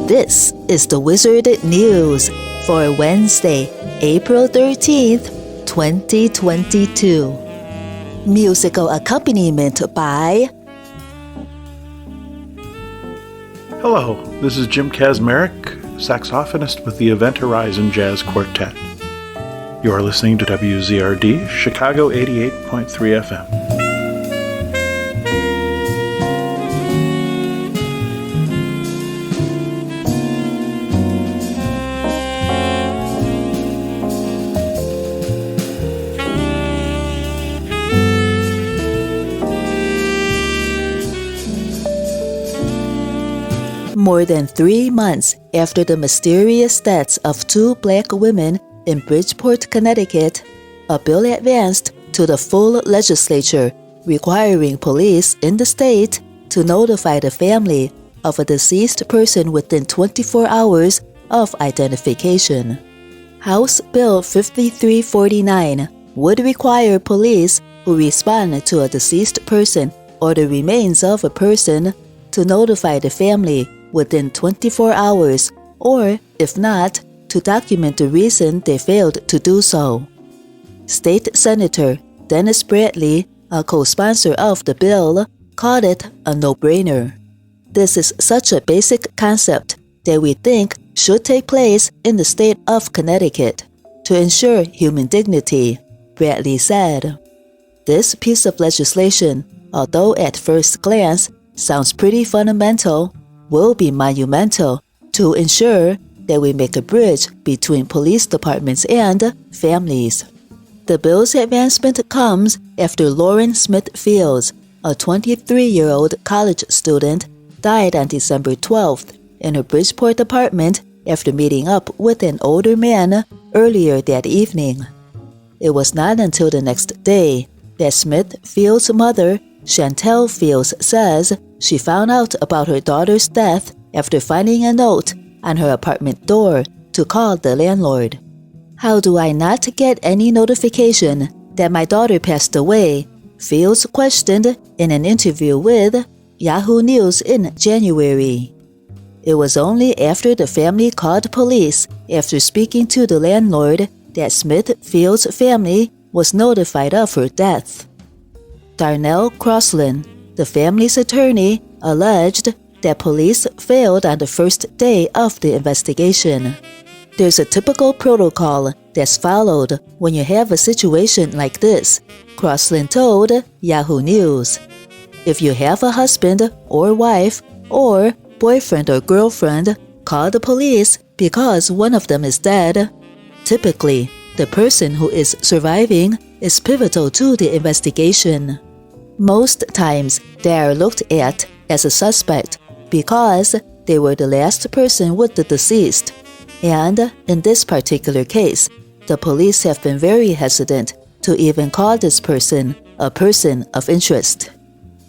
This is the WZRD News for Wednesday, April 13th, 2022. Musical accompaniment by... Hello, this is Jim Kazmarek, saxophonist with the Event Horizon Jazz Quartet. You are listening to WZRD, Chicago 88.3 FM. More than 3 months after the mysterious deaths of 2 black women in Bridgeport, Connecticut, a bill advanced to the full legislature requiring police in the state to notify the family of a deceased person within 24 hours of identification. House Bill 5349 would require police who respond to a deceased person or the remains of a person to notify the family within 24 hours, or, if not, to document the reason they failed to do so. State Senator Dennis Bradley, a co-sponsor of the bill, called it a no-brainer. This is such a basic concept that we think should take place in the state of Connecticut to ensure human dignity, Bradley said. This piece of legislation, although at first glance sounds pretty fundamental, will be monumental to ensure that we make a bridge between police departments and families. The bill's advancement comes after Lauren Smith Fields, a 23-year-old college student, died on December 12th in her Bridgeport apartment after meeting up with an older man earlier that evening. It was not until the next day that Smith Fields' mother, Chantel Fields, says she found out about her daughter's death after finding a note on her apartment door to call the landlord. "How do I not get any notification that my daughter passed away?" Fields questioned in an interview with Yahoo News in January. It was only after the family called police after speaking to the landlord that Smith Fields' family was notified of her death. Darnell Crossland, the family's attorney, alleged that police failed on the first day of the investigation. There's a typical protocol that's followed when you have a situation like this, Crossland told Yahoo News. If you have a husband or wife or boyfriend or girlfriend call the police because one of them is dead, typically the person who is surviving is pivotal to the investigation. Most times, they are looked at as a suspect because they were the last person with the deceased. And in this particular case, the police have been very hesitant to even call this person a person of interest.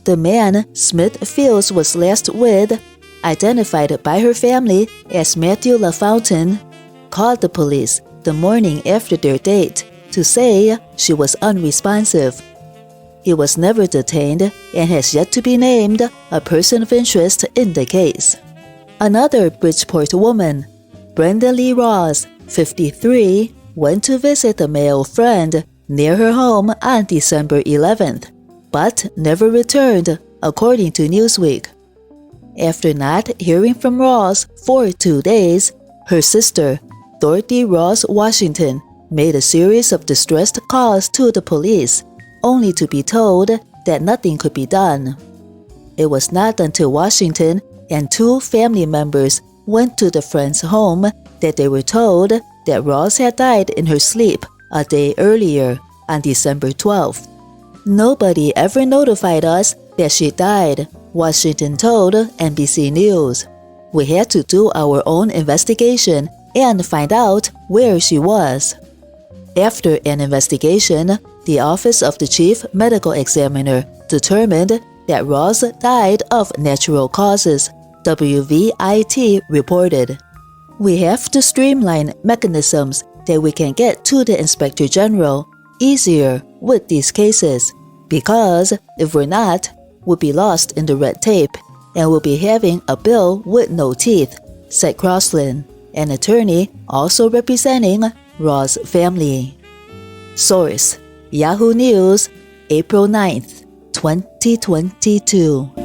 The man Smith Fields was last with, identified by her family as Matthew LaFountain, called the police the morning after their date to say she was unresponsive. He was never detained and has yet to be named a person of interest in the case. Another Bridgeport woman, Brenda Lee Ross, 53, went to visit a male friend near her home on December 11th, but never returned, according to Newsweek. After not hearing from Ross for 2 days, her sister, Dorothy Ross Washington, made a series of distressed calls to the police, only to be told that nothing could be done. It was not until Washington and 2 family members went to the friend's home that they were told that Ross had died in her sleep a day earlier, on December 12th. "Nobody ever notified us that she died," Washington told NBC News. "We had to do our own investigation and find out where she was." After an investigation, the Office of the Chief Medical Examiner determined that Ross died of natural causes, WVIT reported. "We have to streamline mechanisms that we can get to the Inspector General easier with these cases, because if we're not, we'll be lost in the red tape and we'll be having a bill with no teeth," said Crosland, an attorney also representing Ross' family. Source: Yahoo News, April 9th, 2022.